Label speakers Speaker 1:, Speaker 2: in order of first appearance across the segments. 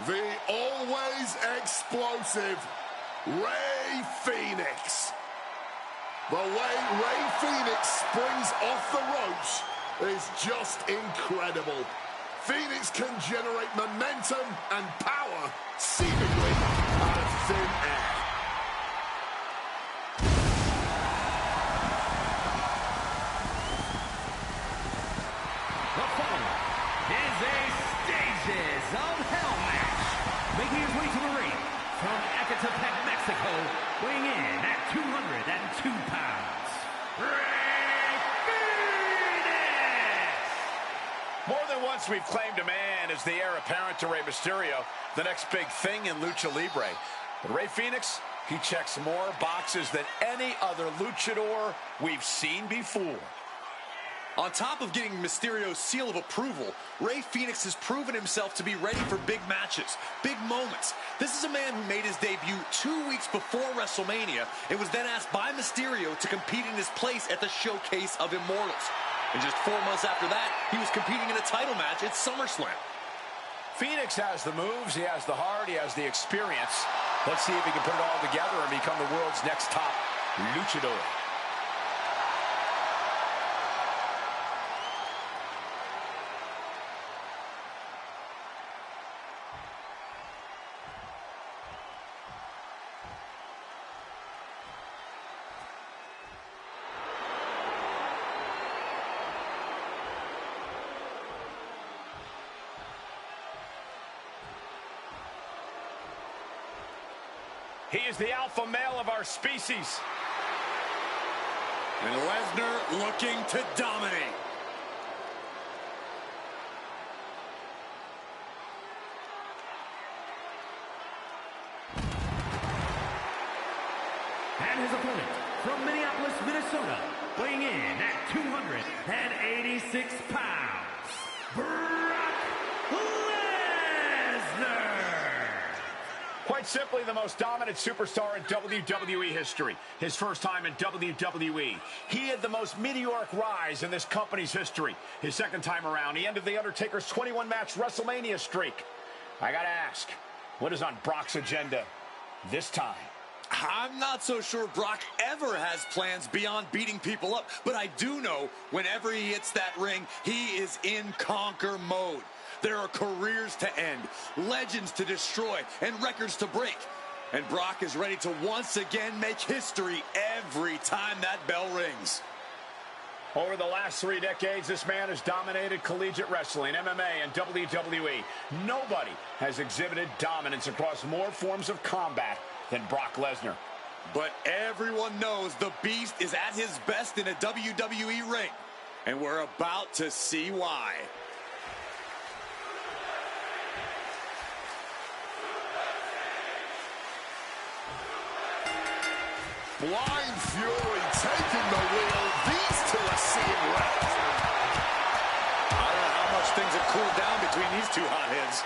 Speaker 1: The always explosive Rey Fenix. The way Rey Fenix springs off the ropes is just incredible. Fenix can generate momentum and power seemingly out of thin air.
Speaker 2: The following is a Stages of Hell match. Making his way to the ring from Ecatepec, Mexico, weighing in at 202 pounds, Rey Fenix!
Speaker 3: More than once we've claimed a man as the heir apparent to Rey Mysterio, the next big thing in Lucha Libre. But Rey Fenix, he checks more boxes than any other luchador we've seen before.
Speaker 4: On top of getting Mysterio's seal of approval, Rey Fenix has proven himself to be ready for big matches, big moments. This is a man who made his debut 2 weeks before WrestleMania and was then asked by Mysterio to compete in his place at the Showcase of Immortals. And just 4 months after that, he was competing in a title match at SummerSlam.
Speaker 3: Fenix has the moves, he has the heart, he has the experience. Let's see if he can put it all together and become the world's next top luchador. He is the alpha male of our species.
Speaker 4: And Lesnar looking to dominate.
Speaker 2: And his opponent from Minneapolis, Minnesota, weighing in at 286 pounds, Brock Lesnar!
Speaker 3: Quite simply, the most dominant superstar in WWE history. His first time in WWE. He had the most meteoric rise in this company's history. His second time around, he ended The Undertaker's 21-match WrestleMania streak. I gotta ask, what is on Brock's agenda this time?
Speaker 4: I'm not so sure Brock ever has plans beyond beating people up, but I do know whenever he hits that ring, he is in conquer mode. There are careers to end, legends to destroy, and records to break. And Brock is ready to once again make history every time that bell rings.
Speaker 3: Over the last 3 decades, this man has dominated collegiate wrestling, MMA, and WWE. Nobody has exhibited dominance across more forms of combat than Brock Lesnar.
Speaker 4: But everyone knows the Beast is at his best in a WWE ring. And we're about to see why.
Speaker 1: Blind Fury taking the wheel. These two are seeing red.
Speaker 4: I don't know how much things have cooled down between these two hotheads.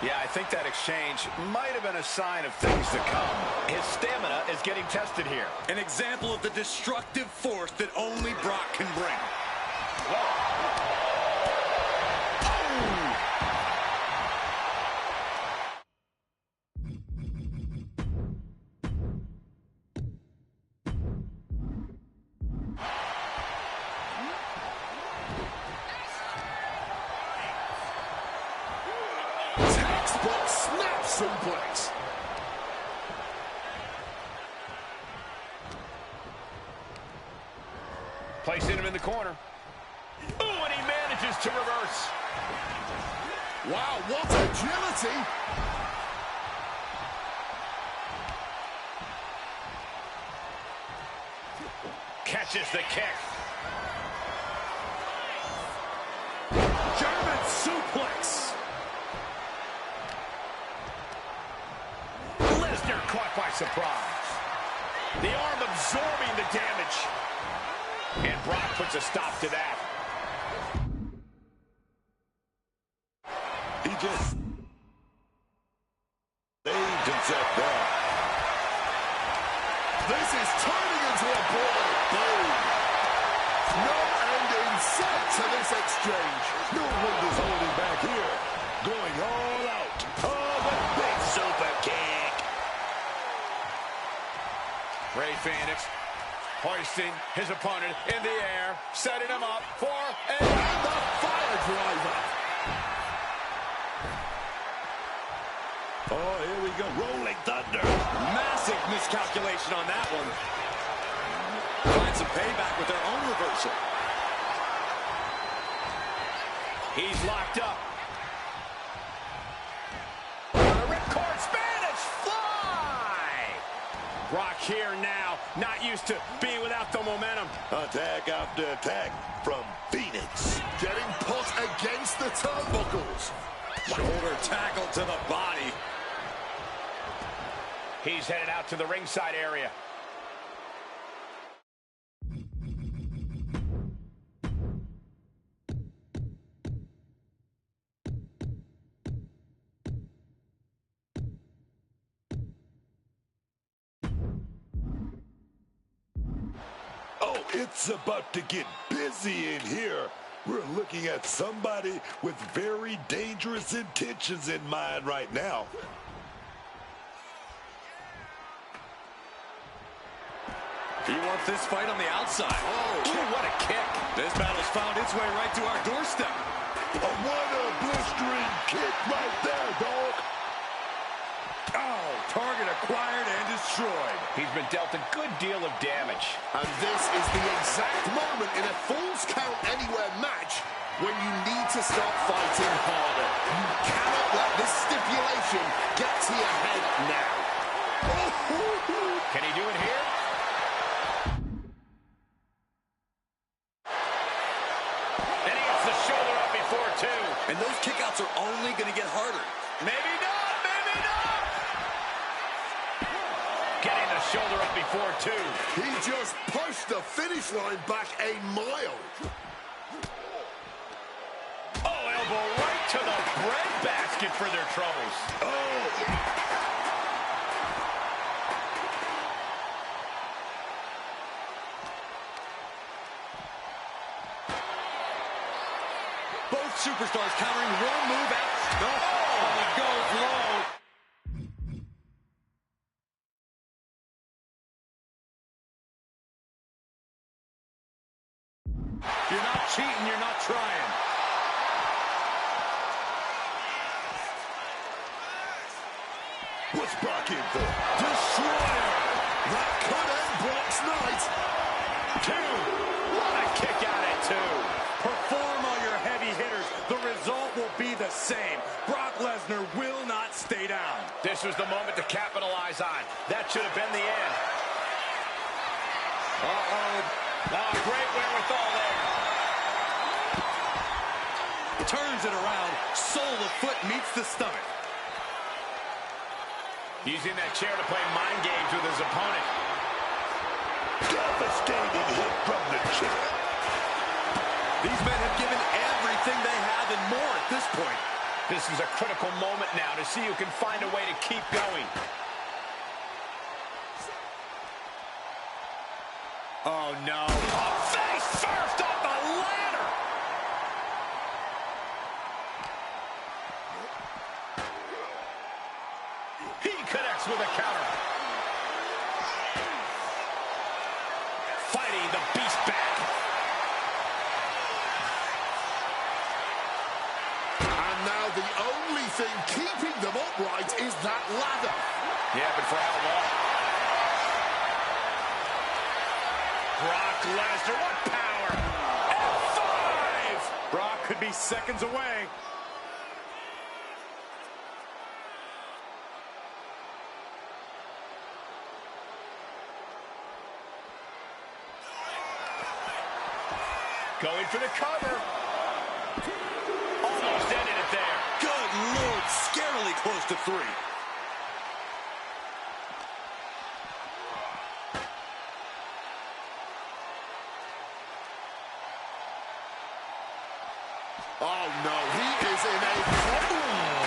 Speaker 3: Yeah, I think that exchange might have been a sign of things to come. His stamina is getting tested here.
Speaker 4: An example of the destructive force that only Brock can bring.
Speaker 1: Textbook snap suplex.
Speaker 3: Placing him in the corner. Ooh, and he manages to reverse.
Speaker 1: Wow, what agility.
Speaker 3: Catches the kick.
Speaker 1: German suplex.
Speaker 3: Lesnar caught by surprise. The arm absorbing the damage. And Brock puts a stop to that.
Speaker 1: He just laid himself down. This is turning into a brawl. Boom. No end in sight to this exchange. No one is holding back here. Going all out. Oh, but
Speaker 3: Rey Fenix hoisting his opponent in the air, setting him up for the fire driver.
Speaker 1: Oh, here we go. Rolling thunder.
Speaker 4: Massive miscalculation on that one. Find some payback with their own reversal.
Speaker 3: He's locked up. Ripcord Spanish fly. Brock here now, not used to being without the momentum.
Speaker 1: Attack after attack from Phoenix. Getting put against the turnbuckles.
Speaker 4: Shoulder tackle to the body.
Speaker 3: He's headed out to the ringside area.
Speaker 1: Oh, it's about to get busy in here. We're looking at somebody with very dangerous intentions in mind right now.
Speaker 4: He wants this fight on the outside.
Speaker 3: Oh, what a kick.
Speaker 4: This battle's found its way right to our doorstep.
Speaker 1: What a blistering kick right there, dog.
Speaker 4: Oh, target acquired and destroyed.
Speaker 3: He's been dealt a good deal of damage.
Speaker 5: And this is the exact moment in a Falls Count Anywhere match when you need to start fighting harder. You cannot let this stipulation get to your head now.
Speaker 3: Can he do it here? And he gets the shoulder up before two.
Speaker 4: And those kickouts are only going to get harder.
Speaker 3: Maybe not, maybe not. Getting the shoulder up before two.
Speaker 5: He just pushed the finish line back a mile.
Speaker 3: Oh, elbow right to the breadbasket for their troubles.
Speaker 5: Oh.
Speaker 4: Both superstars countering one move after. Oh, he goes low. You're not cheating, you're not trying.
Speaker 1: What's Brock in for?
Speaker 5: Destroyer. That could end Brock's night.
Speaker 3: Two. What a kick out at two.
Speaker 4: Perform all your heavy hitters. The result will be the same. Brock Lesnar will not stay down.
Speaker 3: This was the moment to capitalize on. That should have been the end. Uh-oh. Oh, great wherewithal there.
Speaker 4: Turns it around. Sole of foot meets the stomach.
Speaker 3: Using that chair to play mind games with his opponent.
Speaker 1: Devastating hit from the chair.
Speaker 4: These men have given everything they have and more at this point.
Speaker 3: This is a critical moment now to see who can find a way to keep going. Oh, no. Oh, face first off the ladder. He connects with a counter. Fighting the beast back.
Speaker 5: And now the only thing keeping them upright is that ladder.
Speaker 3: Yeah, but for how long? Brock Lesnar, what power! F5!
Speaker 4: Brock could be seconds away.
Speaker 3: Going for the cover. Almost ended it there.
Speaker 4: Good Lord, scarily close to three.
Speaker 5: Oh, no, he is in a...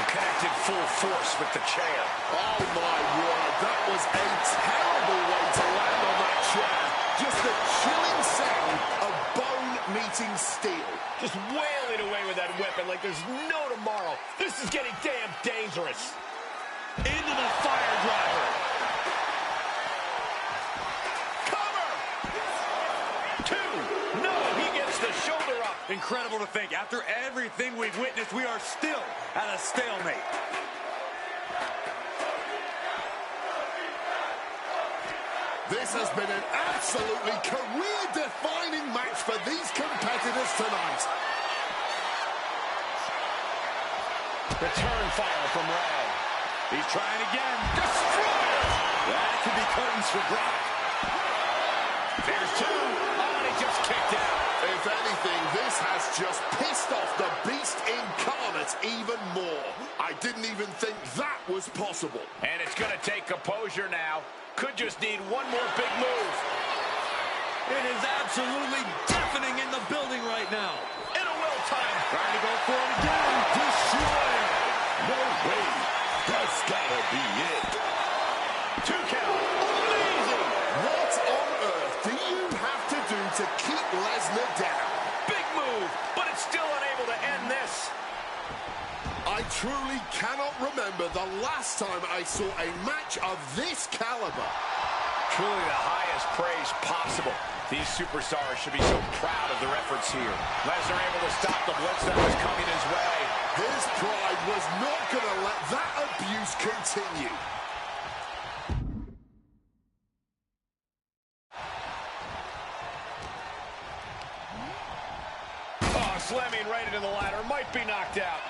Speaker 3: Connected full force with the chair.
Speaker 5: Oh, my word, that was a terrible way to land on that chair. Just the chilling sound of bone meeting steel.
Speaker 3: Just wailing away with that weapon like there's no tomorrow. This is getting damn dangerous.
Speaker 4: Into the fire driver.
Speaker 3: 2. No, he gets the shoulder up.
Speaker 4: Incredible to think, after everything we've witnessed, we are still at a stalemate.
Speaker 5: This has been an absolutely career-defining match for these competitors tonight.
Speaker 3: Return fire from Ray.
Speaker 4: He's trying again.
Speaker 3: Destroyer!
Speaker 4: That could be curtains for Brock.
Speaker 3: There's 2. Oh, and he just kicked out.
Speaker 5: If anything, this has just pissed off the beast incarnate even more. I didn't even think that was possible.
Speaker 3: And it's going to take composure now. Could just need one more big move.
Speaker 4: It is absolutely deafening in the building right now.
Speaker 3: In a well time.
Speaker 4: Trying to go for it again. Destroyer.
Speaker 1: No way. That's gotta be it.
Speaker 3: 2 count. Amazing.
Speaker 5: What on earth do you have to do to keep Lesnar down?
Speaker 3: Big move, but it's still unable to end this.
Speaker 5: I truly cannot remember the last time I saw a match of this caliber.
Speaker 3: Truly the highest praise possible. These superstars should be so proud of their efforts here. Lesnar able to stop the blitz that was coming his way.
Speaker 5: His pride was not going to let that abuse continue.
Speaker 3: Oh, slamming right into the ladder. Might be knocked out.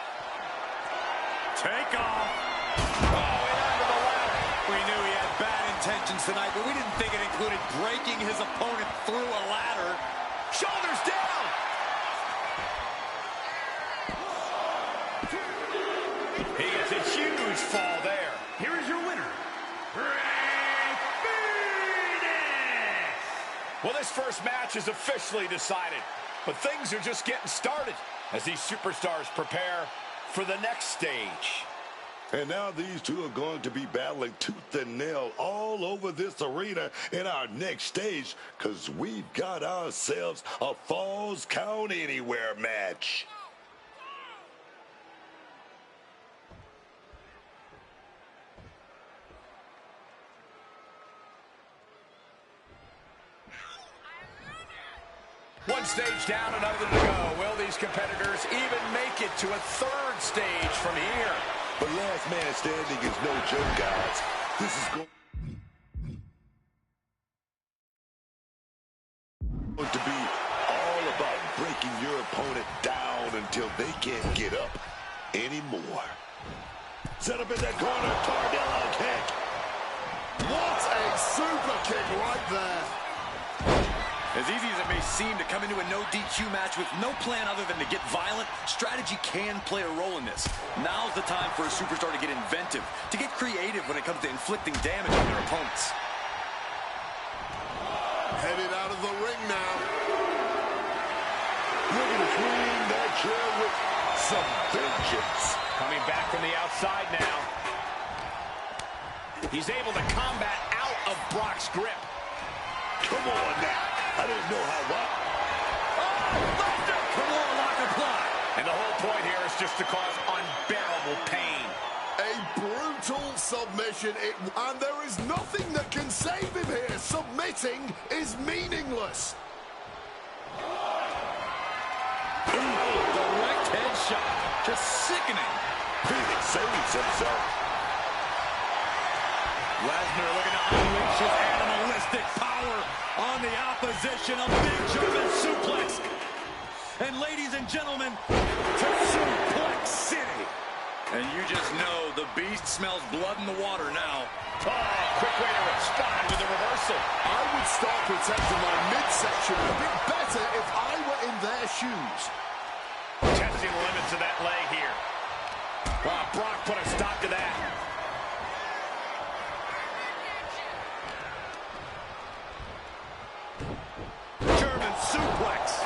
Speaker 4: Take off.
Speaker 3: Oh, and under the ladder.
Speaker 4: We knew he had bad intentions tonight, but we didn't think it included breaking his opponent through a ladder.
Speaker 3: Shoulders down. He gets a huge fall there.
Speaker 2: Here is your winner, Ray Phoenix!
Speaker 3: Well, this first match is officially decided, but things are just getting started as these superstars prepare for the next stage.
Speaker 1: And now these two are going to be battling tooth and nail all over this arena in our next stage, because we've got ourselves a Falls Count Anywhere match.
Speaker 3: One stage down, another to go. Will these competitors even make it to a third stage from here?
Speaker 1: But last man standing is no joke, guys. This is going to be all about breaking your opponent down until they can't get up anymore. Set up in that corner, Tornado kick.
Speaker 5: What a super kick right there.
Speaker 4: As easy as it may seem to come into a no DQ match with no plan other than to get violent, strategy can play a role in this. Now's the time for a superstar to get inventive, to get creative when it comes to inflicting damage on their opponents.
Speaker 5: Headed out of the ring now.
Speaker 1: Looking to swing that chair with some vengeance.
Speaker 3: Coming back from the outside now. He's able to combat out of Brock's grip.
Speaker 1: Come on now. I didn't know how what.
Speaker 3: Oh, Thunder! For more lock apply. And the whole point here is just to cause unbearable pain.
Speaker 5: A brutal submission, and there is nothing that can save him here. Submitting is meaningless.
Speaker 4: Direct headshot. Just sickening.
Speaker 1: Phoenix saves himself.
Speaker 4: Lesnar looking to unleash his animalistic power on the opposition. A big German suplex. And ladies and gentlemen, to Suplex City. And you just know the beast smells blood in the water now.
Speaker 3: Oh, quick way to respond with a reversal.
Speaker 5: I would start protecting my midsection a bit better if I were in their shoes.
Speaker 3: Testing the limits of that leg here. Oh, Brock put a stop to that.
Speaker 4: German suplex.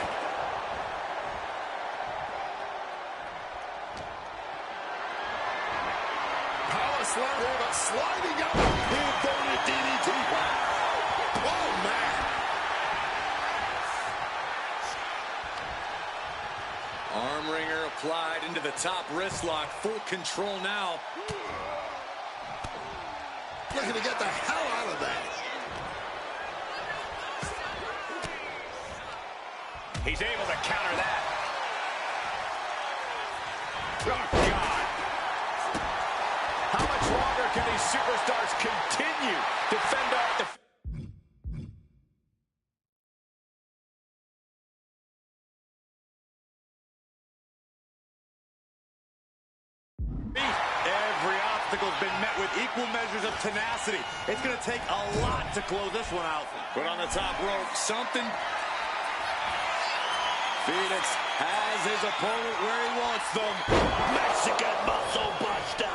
Speaker 5: Power slam here, but sliding up.
Speaker 1: Inverted DDT.
Speaker 5: Oh, man.
Speaker 4: Arm wringer applied into the top wrist lock. Full control now.
Speaker 5: Looking to get the hell out of that.
Speaker 3: He's able to counter that. Oh, God. How much longer can these superstars continue to fend off the...
Speaker 4: Every obstacle's been met with equal measures of tenacity. It's going to take a lot to close this one out. But on the top rope, something... Phoenix has his opponent where he wants them.
Speaker 1: Mexican muscle buster.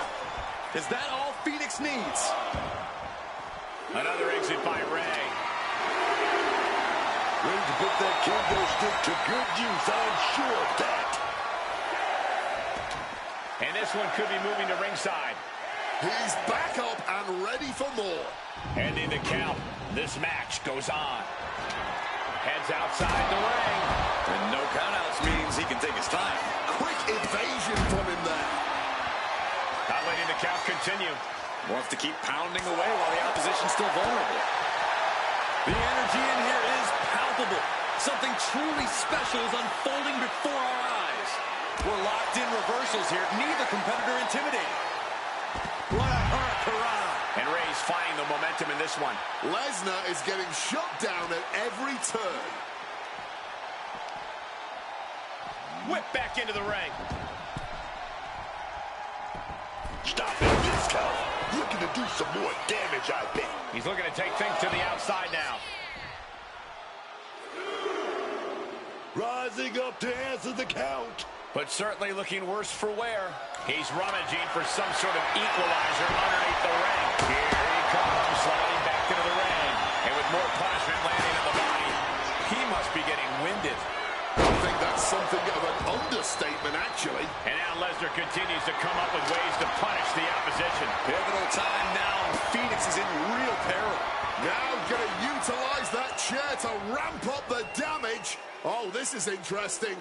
Speaker 4: Is that all Phoenix needs?
Speaker 3: Another exit by Ray.
Speaker 1: Ready to put that kendo stick to good use, I'm sure of that.
Speaker 3: And this one could be moving to ringside.
Speaker 5: He's back up and ready for more.
Speaker 3: And in the count, this match goes on. Heads outside the ring.
Speaker 4: And no countouts means he can take his time.
Speaker 5: Quick evasion from him there.
Speaker 3: Not letting the count continue.
Speaker 4: Wants to keep pounding away while the opposition's still vulnerable. The energy in here is palpable. Something truly special is unfolding before our eyes. We're locked in reversals here. Neither competitor intimidated. What a hurricane.
Speaker 3: And Ray's finding the momentum in this one.
Speaker 5: Lesnar is getting shut down at every turn.
Speaker 3: Whip back into the ring.
Speaker 1: Stop it, Disco. Looking to do some more damage, I bet.
Speaker 3: He's looking to take things to the outside now.
Speaker 1: Rising up to answer the count.
Speaker 3: But certainly looking worse for wear. He's rummaging for some sort of equalizer underneath the ring. Here he comes, sliding back into the ring. And with more punishment landing on the body, he must be getting winded.
Speaker 5: I think that's something of an understatement, actually.
Speaker 3: And now Lesnar continues to come up with ways to punish the opposition.
Speaker 4: Pivotal time now. Phoenix is in real peril.
Speaker 5: Now going to utilize that chair to ramp up the damage. Oh, this is interesting.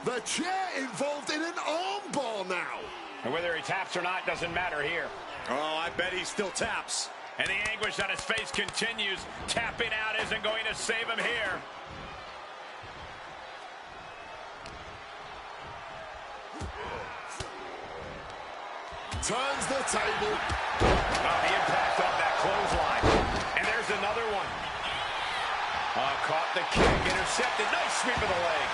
Speaker 5: The chair involved in an armbar now.
Speaker 3: And whether he taps or not doesn't matter here.
Speaker 4: Oh, I bet he still taps.
Speaker 3: And the anguish on his face continues. Tapping out isn't going to save him here.
Speaker 5: Turns the table.
Speaker 3: Oh, the impact of that clothesline. And there's another one. Caught the kick, intercepted. Nice sweep of the leg.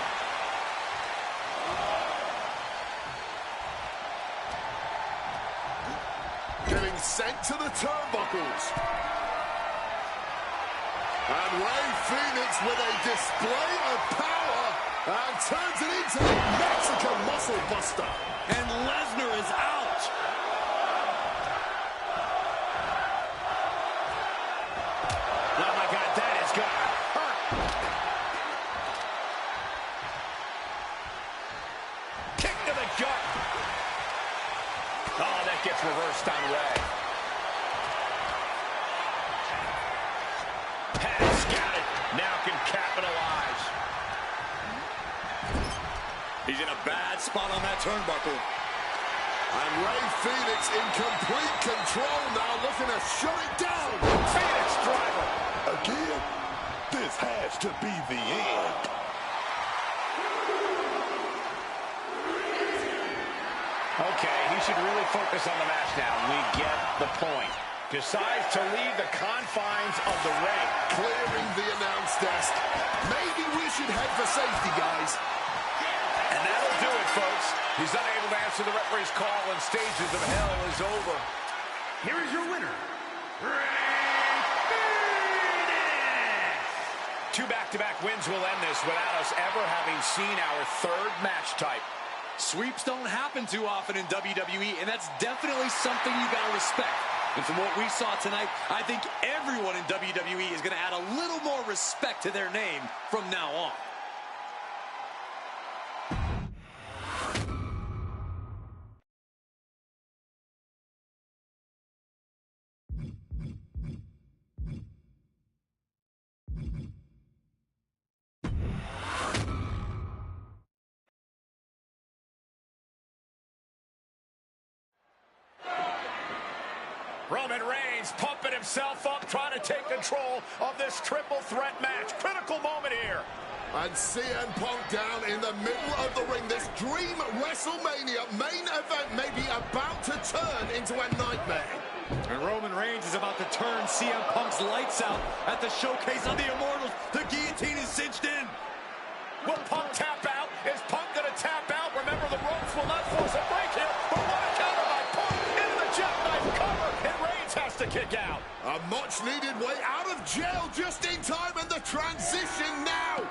Speaker 5: Getting sent to the turnbuckles. And Rey Fenix with a display of power and turns it into a Mexican muscle buster.
Speaker 4: And Lesnar is out.
Speaker 3: Oh, my God, that is going to hurt. Kick to the gut. Oh, that gets reversed on Rey. Has scouted. Now can capitalize.
Speaker 4: He's in a bad spot on that turnbuckle.
Speaker 5: And Rey Fenix in complete control now, looking to shut it down.
Speaker 3: Phoenix driver.
Speaker 1: Again, this has to be the end.
Speaker 3: Okay, he should really focus on the match now. We get the point. Decides to leave the confines of the ring.
Speaker 5: Clearing the announce desk. Maybe we should head for safety, guys.
Speaker 3: And that'll do it, folks. He's unable to answer the referee's call and Stages of Hell is over. Here is your winner, Rey Fenix. 2 back-to-back wins will end this without us ever having seen our third match type.
Speaker 4: Sweeps don't happen too often in WWE, and that's definitely something you got to respect. And from what we saw tonight, I think everyone in WWE is going to add a little more respect to their name from now on.
Speaker 3: Roman Reigns pumping himself up, trying to take control of this triple threat match. Critical moment here.
Speaker 5: And CM Punk down in the middle of the ring. This dream WrestleMania main event may be about to turn into a nightmare.
Speaker 4: And Roman Reigns is about to turn CM Punk's lights out at the showcase of the Immortals. The guillotine is cinched in.
Speaker 3: Will Punk tap out? Is Punk going to tap out? Remember, the ropes will not force a break here. But what a counter by Punk into the jackknife cover. And Reigns has to kick out.
Speaker 5: A much-needed way out of jail just in time, and the transition now.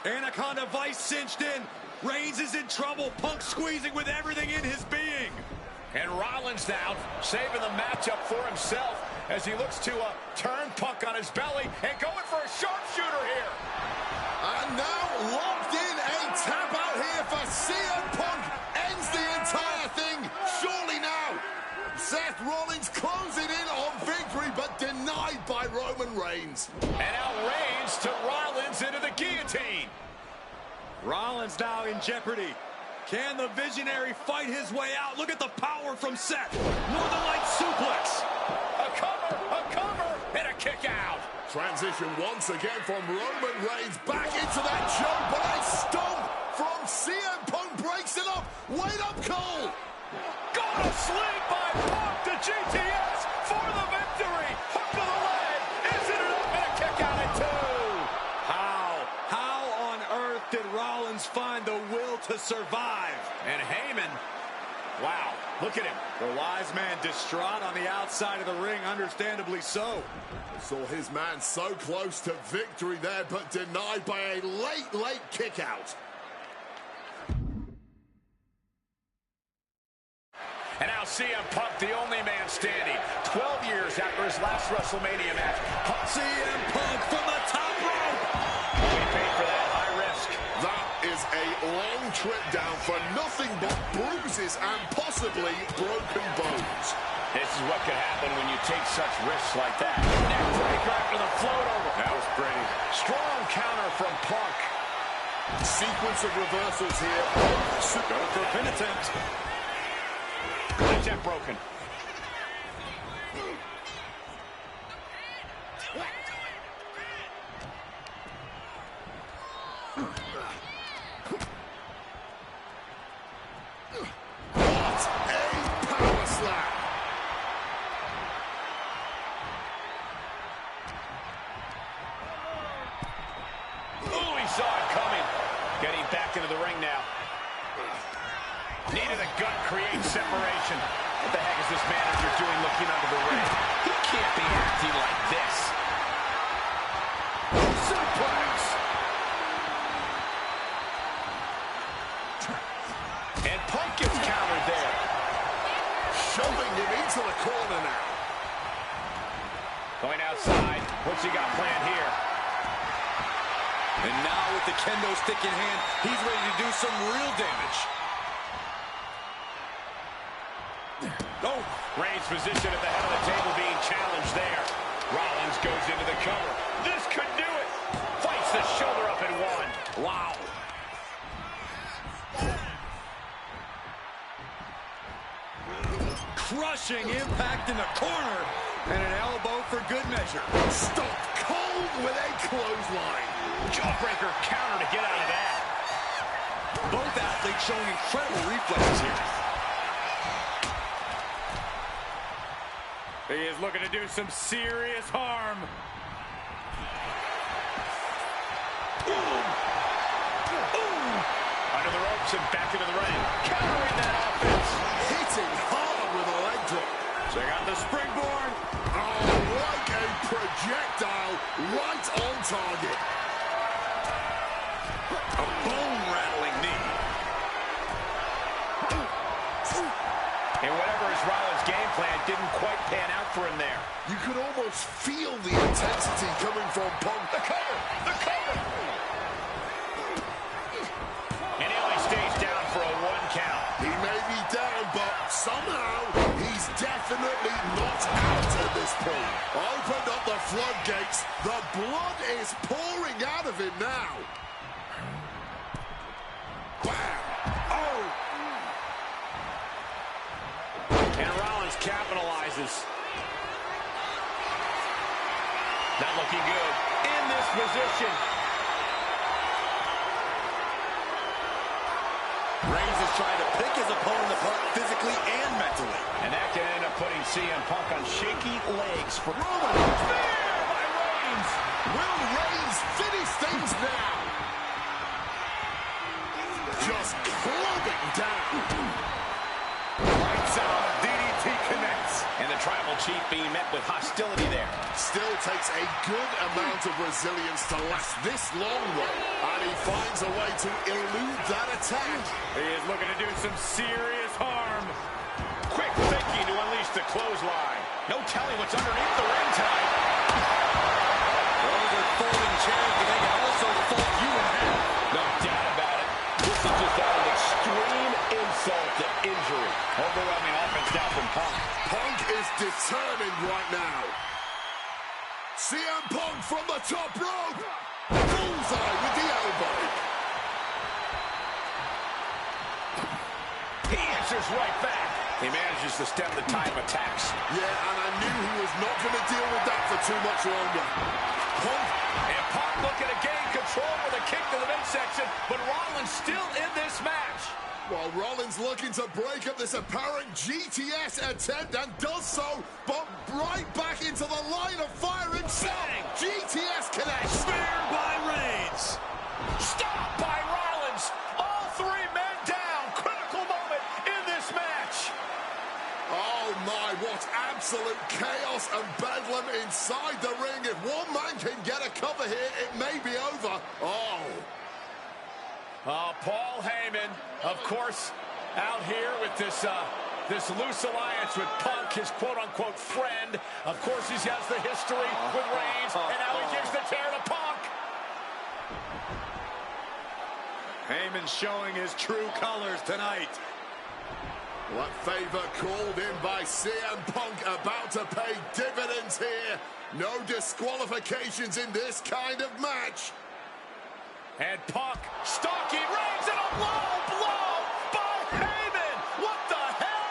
Speaker 4: Anaconda Vice cinched in. Reigns is in trouble. Punk squeezing with everything in his being.
Speaker 3: And Rollins now saving the matchup for himself as he looks to turn Punk on his belly and going for a sharpshooter here.
Speaker 5: And now locked in, a tap out here for CM Punk. Ends the entire thing. Surely now. Seth Rollins closing in on victory, but denied by Roman Reigns.
Speaker 3: And now Reigns to Rollins into the guillotine.
Speaker 4: Rollins now in jeopardy. Can the Visionary fight his way out? Look at the power from Seth. Northern Light suplex.
Speaker 3: A cover, and a kick out.
Speaker 5: Transition once again from Roman Reigns back into that choke, but a stomp from CM Punk breaks it up. Wait up, Cole.
Speaker 3: Got a sleep by Punk to GTS for the victory. Hook to the leg. Isn't it up? And a kick out at 2.
Speaker 4: How on earth did Rollins find the will to survive?
Speaker 3: And Heyman, wow, look at him.
Speaker 4: The wise man distraught on the outside of the ring, understandably so.
Speaker 5: Saw his man so close to victory there, but denied by a late kick out.
Speaker 3: And now CM Punk, the only man standing. 12 years after his last WrestleMania match.
Speaker 4: CM Punk from the top rope.
Speaker 3: We paid for that, high risk.
Speaker 5: That is a long trip down for nothing but bruises and possibly broken bones.
Speaker 3: This is what could happen when you take such risks like that. Neckbreaker after the float over.
Speaker 4: That was pretty.
Speaker 3: Strong counter from Punk.
Speaker 5: Sequence of reversals here.
Speaker 4: Going for a pin attempt.
Speaker 3: Attempt broken.
Speaker 5: What a power slam.
Speaker 3: Oh, he saw it coming. Getting back into the ring now. Knee to the gut creates separation. What the heck is this manager doing looking under the ring? He can't be acting like this. Suplex. And Punk gets countered there.
Speaker 5: Shoving him into the corner now.
Speaker 3: Going outside. What's he got planned here?
Speaker 4: And now with the kendo stick in hand, he's ready to do some real damage.
Speaker 3: Oh, Reigns' position at the head of the table being challenged there. Rollins goes into the cover. This could do it. Fights the shoulder up and 1. Wow.
Speaker 4: Crushing impact in the corner. And an elbow for good measure.
Speaker 5: Stop cold with a clothesline.
Speaker 3: Jawbreaker counter to get out of that.
Speaker 4: Both athletes showing incredible reflexes here. He is looking to do some serious harm.
Speaker 3: Under the ropes and back into the ring. Countering that offense.
Speaker 5: Hitting hard with a leg drop.
Speaker 4: Check out the springboard.
Speaker 5: Oh, like a projectile right on target.
Speaker 4: A bone-rattling knee.
Speaker 3: And whatever is Rollins' game plan didn't quite pan out for him there.
Speaker 5: You could almost feel the intensity coming from Punk.
Speaker 3: The cover! The cover! And he only stays down for a 1 count.
Speaker 5: He may be down, but somehow he's definitely not out at this point. Opened up the floodgates. The blood is pouring out of him now. Wow. Oh.
Speaker 3: And Rollins capitalizes. Not looking good in this position.
Speaker 4: Reigns is trying to pick his opponent apart physically and mentally.
Speaker 3: And that can end up putting CM Punk on shaky legs for Roman. Spear by Reigns.
Speaker 5: Will Reigns finish things now? Just clubbing down.
Speaker 3: Lights out. DDT connects. And the Tribal Chief being met with hostility there.
Speaker 5: Still takes a good amount of resilience to last this long, though. And he finds a way to elude that attack.
Speaker 3: He is looking to do some serious harm. Quick thinking to unleash the clothesline. No telling what's underneath the ring tonight.
Speaker 4: Those are folding chairs, but they can also fold you in half.
Speaker 3: No doubt about it. This is just an extreme insult to injury. Overwhelming offense now from Punk.
Speaker 5: Punk is determined right now. CM Punk from the top rope. Bullseye with the elbow.
Speaker 3: He answers right back. He manages to stem the tide of attacks.
Speaker 5: Yeah, and I knew he was not going to deal with that for too much longer. Punk.
Speaker 3: And Punk looking to gain control with a kick to the midsection, but Rollins still in this match.
Speaker 5: While Rollins looking to break up this apparent GTS attempt and does so, but right back into the line of fire himself.
Speaker 3: Bang.
Speaker 5: GTS connects.
Speaker 3: Spear by Reigns. Stop by Rollins. All three men down. Critical moment in this match.
Speaker 5: Oh my, what absolute chaos and bedlam inside the ring. If one man can get a cover here, it may be over.
Speaker 3: Paul Heyman, of course, out here with this loose alliance with Punk, his quote-unquote friend. Of course, he has the history with Reigns, and now he gives the tear to Punk.
Speaker 4: Heyman showing his true colors tonight.
Speaker 5: What favor called in by CM Punk about to pay dividends here. No disqualifications in this kind of match.
Speaker 3: And Punk stalking Reigns, and a low blow by Heyman. What the hell?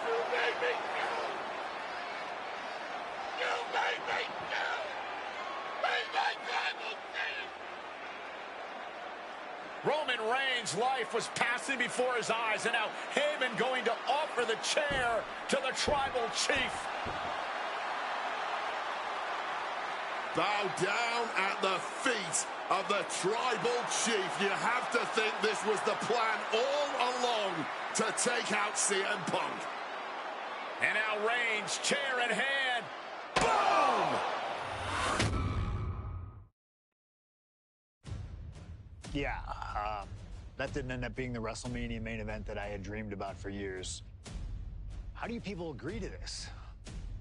Speaker 5: You made me go. You made me go. Made my tribal chief.
Speaker 3: Roman Reigns' life was passing before his eyes, and now Heyman going to offer the chair to the Tribal Chief.
Speaker 5: Bow down at the feet of the Tribal Chief. You have to think this was the plan all along to take out CM Punk.
Speaker 3: And now Reigns, chair in hand. Boom!
Speaker 6: Yeah, that didn't end up being the WrestleMania main event that I had dreamed about for years. How do you people agree to this?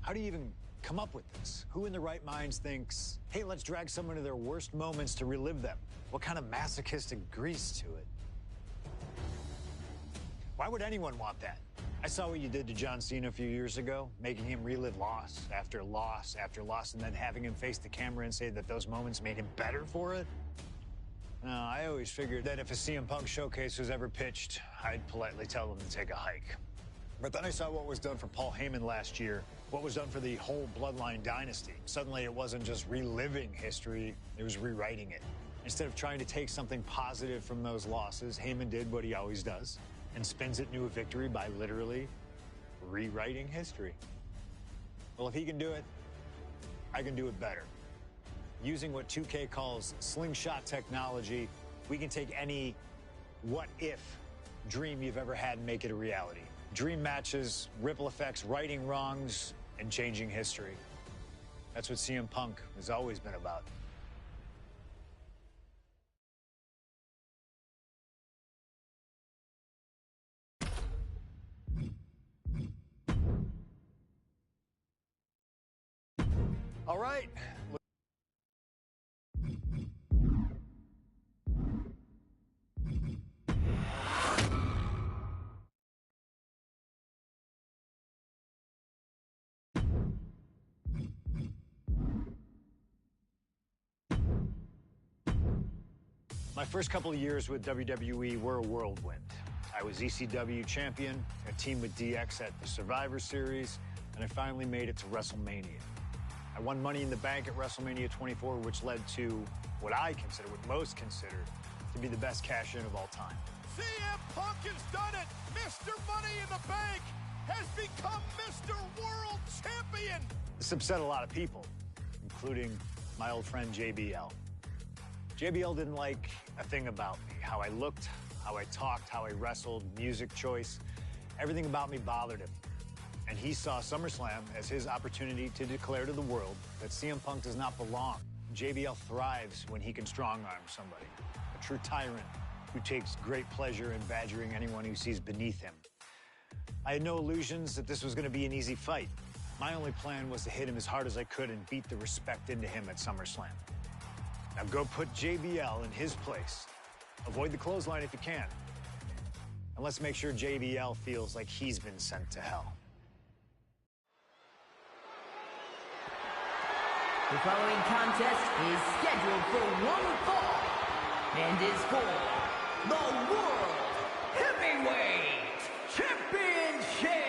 Speaker 6: How do you even come up with this? Who in their right minds thinks, hey, let's drag someone to their worst moments to relive them? What kind of masochistic grease to it? Why would anyone want that? I saw what you did to John Cena a few years ago, making him relive loss after loss after loss, and then having him face the camera and say that those moments made him better for it. No, I always figured that if a CM Punk showcase was ever pitched, I'd politely tell them to take a hike. But then I saw what was done for Paul Heyman last year, what was done for the whole Bloodline dynasty. Suddenly it wasn't just reliving history, it was rewriting it. Instead of trying to take something positive from those losses, Heyman did what he always does and spins it into a victory by literally rewriting history. Well, if he can do it, I can do it better. Using what 2K calls slingshot technology, we can take any what-if dream you've ever had and make it a reality. Dream matches, ripple effects, righting wrongs, and changing history. That's what CM Punk has always been about. All right. My first couple of years with WWE were a whirlwind. I was ECW champion, a team with DX at the Survivor Series, and I finally made it to WrestleMania. I won Money in the Bank at WrestleMania 24, which led to what most consider to be the best cash-in of all time.
Speaker 7: CM Punk has done it! Mr. Money in the Bank has become Mr. World Champion!
Speaker 6: This upset a lot of people, including my old friend JBL. JBL didn't like a thing about me, how I looked, how I talked, how I wrestled, music choice. Everything about me bothered him. And he saw SummerSlam as his opportunity to declare to the world that CM Punk does not belong. JBL thrives when he can strong-arm somebody, a true tyrant who takes great pleasure in badgering anyone who sees beneath him. I had no illusions that this was going to be an easy fight. My only plan was to hit him as hard as I could and beat the respect into him at SummerSlam. Now go put JBL in his place. Avoid the clothesline if you can. And let's make sure JBL feels like he's been sent to hell.
Speaker 8: The following contest is scheduled for one fall and is for the World Heavyweight Championship.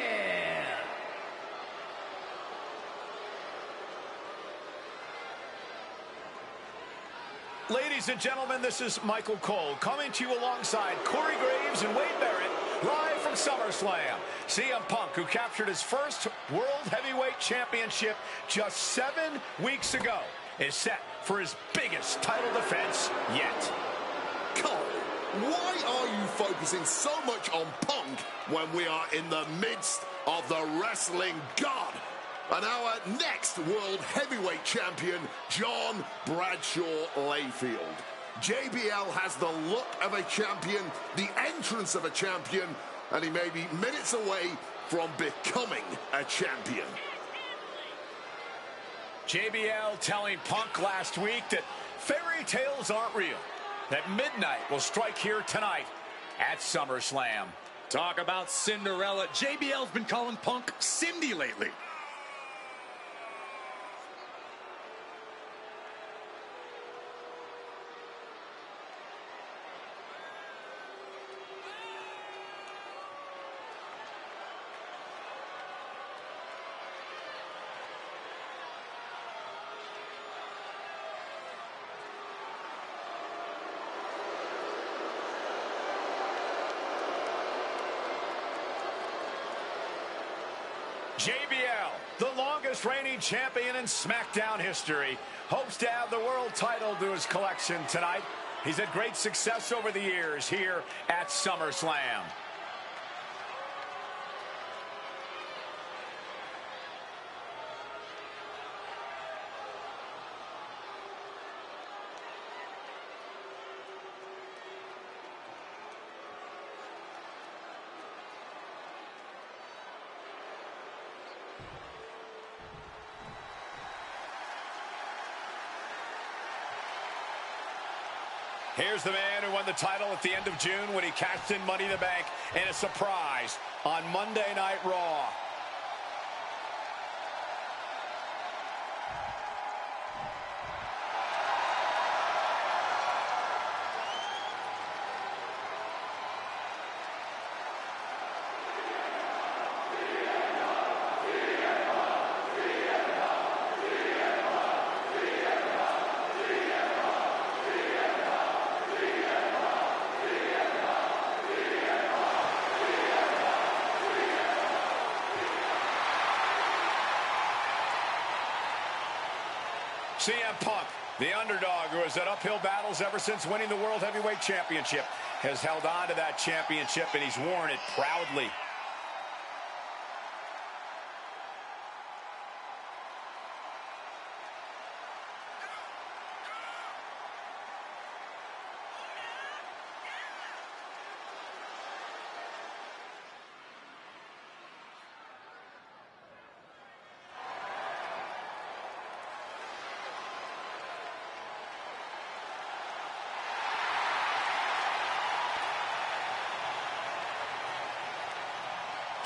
Speaker 3: Ladies and gentlemen, this is Michael Cole coming to you alongside Corey Graves and Wade Barrett, live from SummerSlam. CM Punk, who captured his first World Heavyweight Championship just 7 weeks ago, is set for his biggest title defense yet.
Speaker 5: Cole, why are you focusing so much on Punk when we are in the midst of the wrestling god? And our next World Heavyweight Champion, John Bradshaw Layfield. JBL has the look of a champion, the entrance of a champion, and he may be minutes away from becoming a champion.
Speaker 3: JBL telling Punk last week that fairy tales aren't real, that midnight will strike here tonight at SummerSlam.
Speaker 4: Talk about Cinderella. JBL's been calling Punk Cindy lately.
Speaker 3: JBL, the longest reigning champion in SmackDown history, hopes to add the world title to his collection tonight. He's had great success over the years here at SummerSlam. Here's the man who won the title at the end of June when he cashed in Money in the Bank in a surprise on Monday Night Raw. CM Punk, the underdog who has had uphill battles ever since winning the World Heavyweight Championship, has held on to that championship, and he's worn it proudly.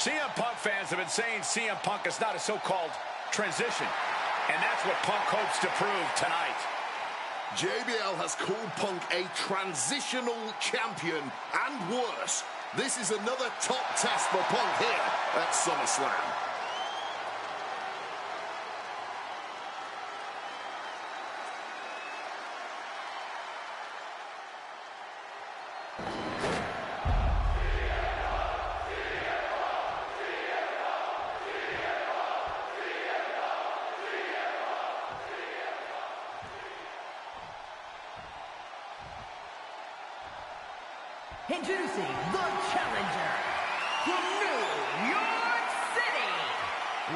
Speaker 3: CM Punk fans have been saying CM Punk is not a so-called transition, and that's what Punk hopes to prove tonight.
Speaker 5: JBL has called Punk a transitional champion, and worse. This is another top test for Punk here at SummerSlam.
Speaker 8: Introducing the challenger from New York City,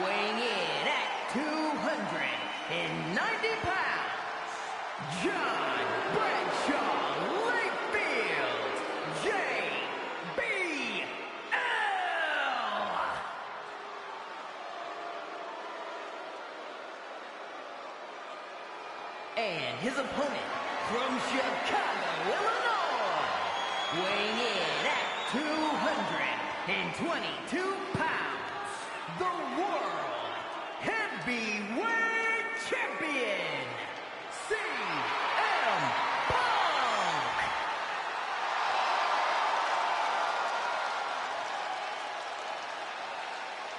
Speaker 8: weighing in at 290 pounds, John Bradshaw Layfield, JBL. And his opponent from Chicago, Illinois, weighing in at 222 pounds, the World Heavyweight Champion, CM Punk!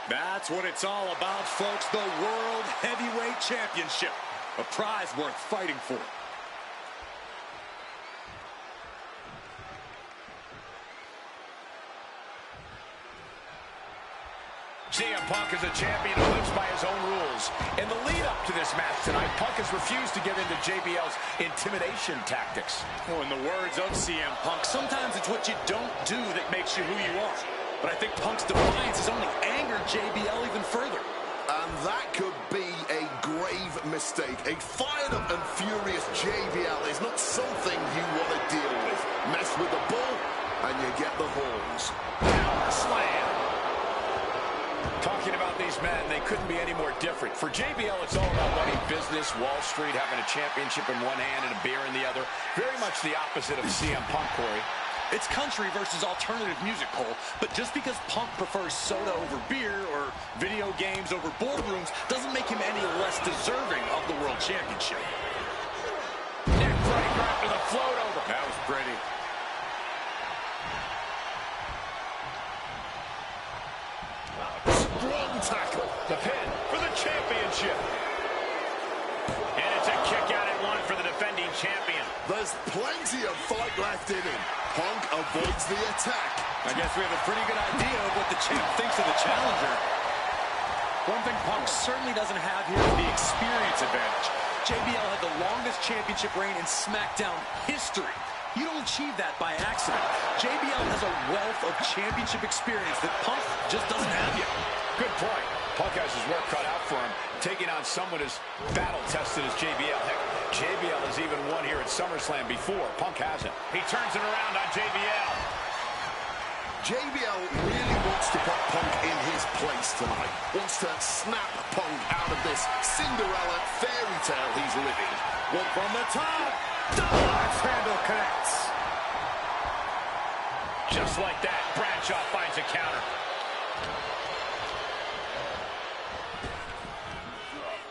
Speaker 4: That's what it's all about, folks. The World Heavyweight Championship. A prize worth fighting for.
Speaker 3: CM Punk is a champion who lives by his own rules. In the lead-up to this match tonight, Punk has refused to give in to JBL's intimidation tactics.
Speaker 4: Oh, in the words of CM Punk, sometimes it's what you don't do that makes you who you are. But I think Punk's defiance has only angered JBL even further.
Speaker 5: And that could be a grave mistake. A fired-up and furious JBL is not something you want to deal with. Mess with the bull, and you get the horns.
Speaker 3: Slam! Talking about these men, they couldn't be any more different. For JBL, it's all about running business, Wall Street, having a championship in one hand and a beer in the other. Very much the opposite of CM Punk, Corey.
Speaker 4: It's country versus alternative music, Cole. But just because Punk prefers soda over beer or video games over boardrooms doesn't make him any less deserving of the World Championship.
Speaker 3: Neck breaker after the float over.
Speaker 4: That was pretty.
Speaker 5: Strong tackle.
Speaker 3: The pin for the championship. And it's a kick out at one for the defending champion.
Speaker 5: There's plenty of fight left in him. Punk avoids the attack.
Speaker 4: I guess we have a pretty good idea of what the champ thinks of the challenger. One thing Punk certainly doesn't have here is the experience advantage. JBL had the longest championship reign in SmackDown history. You don't achieve that by accident. JBL has a wealth of championship experience that Punk just doesn't have yet.
Speaker 3: Good point. Punk has his work cut out for him, taking on someone as battle-tested as JBL. Heck, JBL has even won here at SummerSlam before. Punk hasn't. He turns it around on JBL.
Speaker 5: JBL really wants to put Punk in his place tonight. Wants to snap Punk out of this Cinderella fairy tale he's living.
Speaker 4: One from the top. Double axe handle connects.
Speaker 3: Just like that, Bradshaw finds a counter.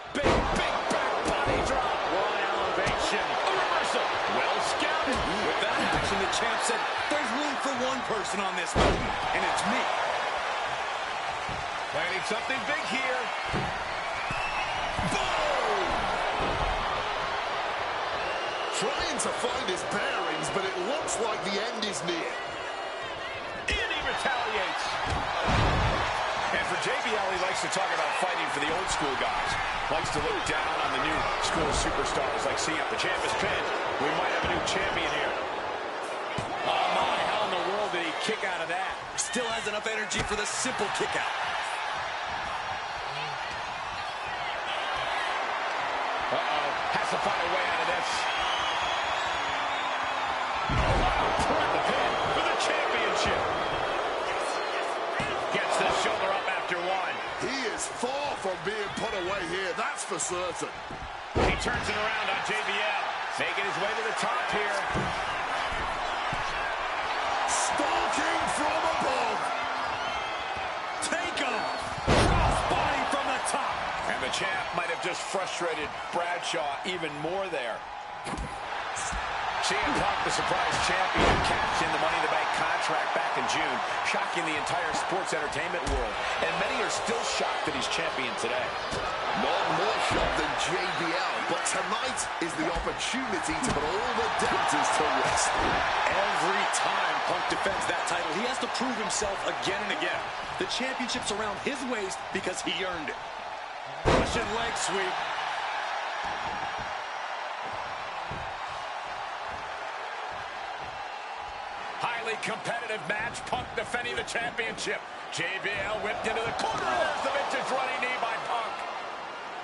Speaker 3: Big back body drop. One elevation. A reversal. Well scouted.
Speaker 4: With that action, the champ said, there's room for one person on this mountain, and it's me.
Speaker 3: Planning something big here.
Speaker 5: Boom! Trying to find his bearings, but it looks like the end is near.
Speaker 3: And he retaliates. And for JBL, he likes to talk about fighting for the old school guys. Likes to look down on the new school superstars like CM. The champ is pinned. We might have a new champion here. Oh my, how in the world did he kick out of that?
Speaker 4: Still has enough energy for the simple kick out.
Speaker 3: Uh-oh, has to find a way out of this. The pin for the championship. Gets the shoulder up after one.
Speaker 5: He is far from being put away here, that's for certain.
Speaker 3: He turns it around on JBL. Making his way to the top here.
Speaker 5: Stalking from above.
Speaker 4: Take off. Crossbody from the top.
Speaker 3: And the champ might have just frustrated Bradshaw even more there. CM Punk, the surprise champion, cashed in the Money in the Bank contract back in June, shocking the entire sports entertainment world. And many are still shocked that he's champion today.
Speaker 5: Not more shocked than JBL, but tonight is the opportunity to put all the doubters to rest.
Speaker 4: Every time Punk defends that title, he has to prove himself again and again. The championship's around his waist because he earned it. Russian leg sweep.
Speaker 3: Highly competitive match. Punk defending the championship. JBL whipped into the corner. There's the vintage running knee by Punk.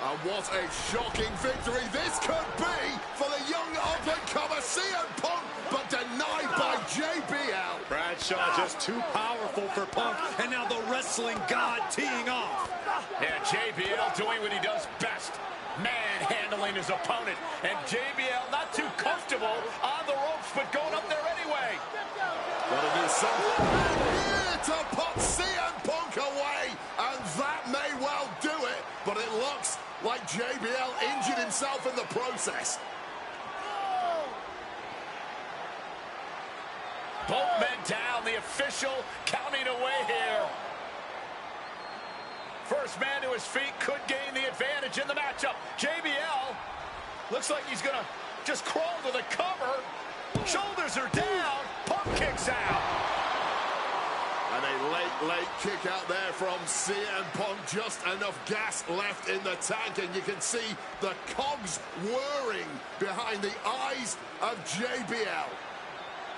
Speaker 5: And what a shocking victory this could be for the young up-and-comer CM Punk, but denied by JBL.
Speaker 4: Bradshaw just too powerful for Punk, and now the wrestling god teeing off.
Speaker 3: Yeah, JBL doing what he does best, manhandling his opponent. And JBL not too comfortable on the ropes, but going up there anyway.
Speaker 5: Gotta do something here to put CM Punk away, and that may well do it, but it looks like JBL injured himself in the process.
Speaker 3: Both men down, the official counting away here. First man to his feet could gain the advantage in the matchup. JBL looks like he's gonna just crawl to the cover. Shoulders are down. Punk kicks out.
Speaker 5: And a late kick out there from CM Punk. Just enough gas left in the tank, and you can see the cogs whirring behind the eyes of JBL.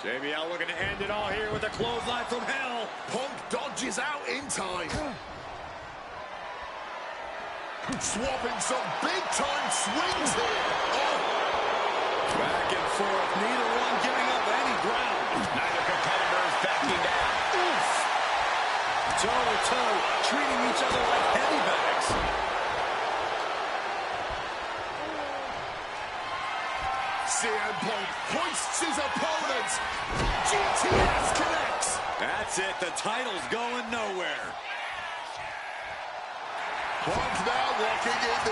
Speaker 4: JBL looking to end it all here with a clothesline from hell.
Speaker 5: Punk dodges out in time. Swapping some big-time swings here. Oh.
Speaker 4: Back and forth, neither one giving up any ground.
Speaker 3: Neither competitor is backing down.
Speaker 4: Oof. Toe-to-toe, treating each other like heavy bags.
Speaker 5: CM Punk hoists his opponent. GTS connects.
Speaker 4: That's it, the title's going nowhere.
Speaker 5: Punk now locking in the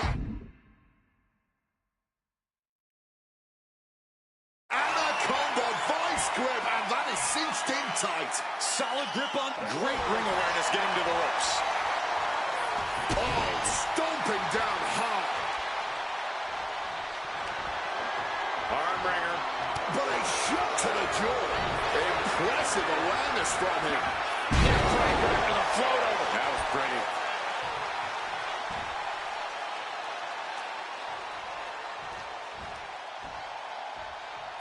Speaker 5: Anaconda vice grip, and that is cinched in tight.
Speaker 4: Solid grip on, great ring awareness getting to the ropes.
Speaker 5: Oh, stomping down hard.
Speaker 3: Arm wringer.
Speaker 5: But a shot to the jaw. Impressive awareness from him.
Speaker 3: Neckbreaker into the float over.
Speaker 4: That was pretty.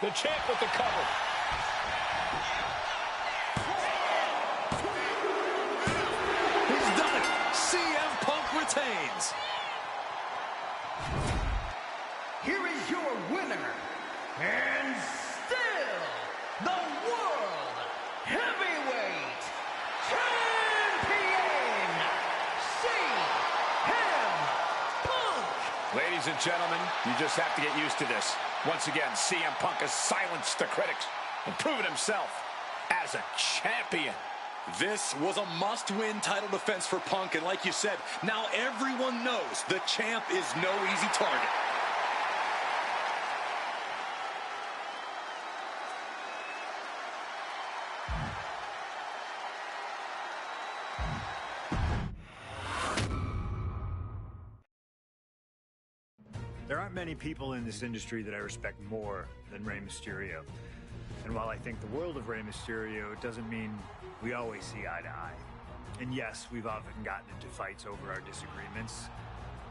Speaker 3: The champ with the cover.
Speaker 4: He's done it. CM Punk retains.
Speaker 8: Here is your winner, and still the World Heavyweight Champion, CM Punk.
Speaker 3: Ladies and gentlemen, you just have to get used to this. Once again, CM Punk has silenced the critics and proven himself as a champion.
Speaker 4: This was a must-win title defense for Punk, and like you said, now everyone knows the champ is no easy target.
Speaker 6: There aren't many people in this industry that I respect more than Rey Mysterio. And while I think the world of Rey Mysterio, it doesn't mean we always see eye to eye. And yes, we've often gotten into fights over our disagreements,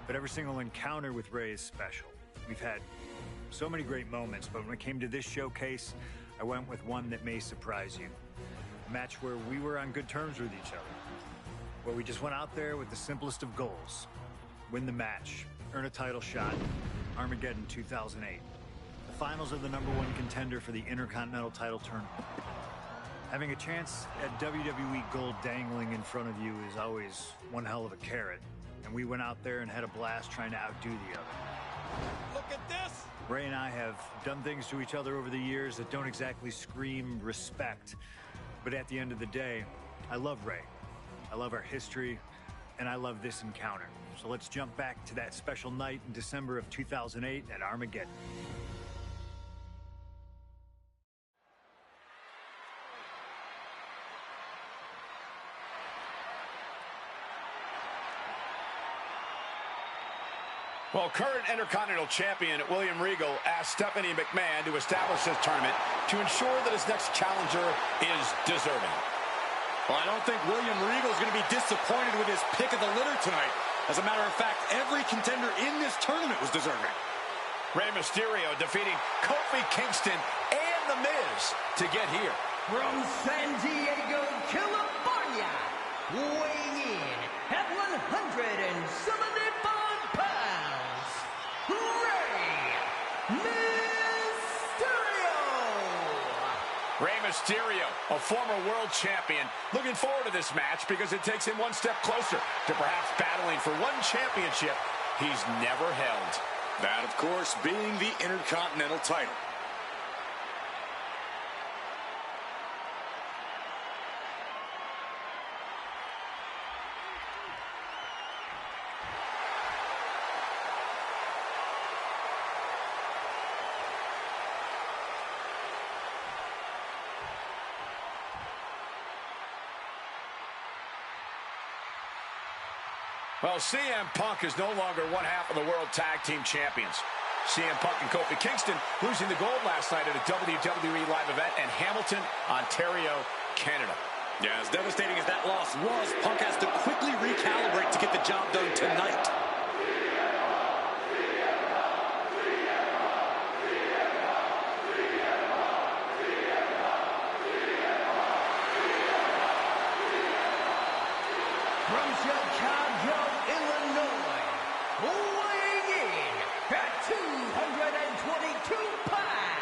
Speaker 6: but every single encounter with Rey is special. We've had so many great moments, but when it came to this showcase, I went with one that may surprise you. A match where we were on good terms with each other, where we just went out there with the simplest of goals. Win the match, earn a title shot, Armageddon 2008. The finals of the #1 contender for the Intercontinental title tournament. Having a chance at WWE gold dangling in front of you is always one hell of a carrot. And we went out there and had a blast trying to outdo the other.
Speaker 7: Look at this.
Speaker 6: Rey and I have done things to each other over the years that don't exactly scream respect. But at the end of the day, I love Rey. I love our history, and I love this encounter. So let's jump back to that special night in December of 2008 at Armageddon.
Speaker 3: Well, current Intercontinental Champion William Regal asked Stephanie McMahon to establish this tournament to ensure that his next challenger is deserving.
Speaker 4: Well, I don't think William Regal is going to be disappointed with his pick of the litter tonight. As a matter of fact, every contender in this tournament was deserving.
Speaker 3: Rey Mysterio defeating Kofi Kingston and The Miz to get here.
Speaker 8: From San Diego, California, weighing in at 175 pounds, Rey Mysterio!
Speaker 3: Rey Mysterio, a former world champion, looking forward to this match because it takes him one step closer to perhaps battling for one championship he's never held.
Speaker 4: That, of course, being the Intercontinental title.
Speaker 3: Well, CM Punk is no longer one half of the World Tag Team Champions. CM Punk and Kofi Kingston losing the gold last night at a WWE live event in Hamilton, Ontario, Canada.
Speaker 4: Yeah, as devastating as that loss was, Punk has to quickly recalibrate to get the job done tonight.
Speaker 8: From Chicago, Illinois, weighing in at 222 pounds,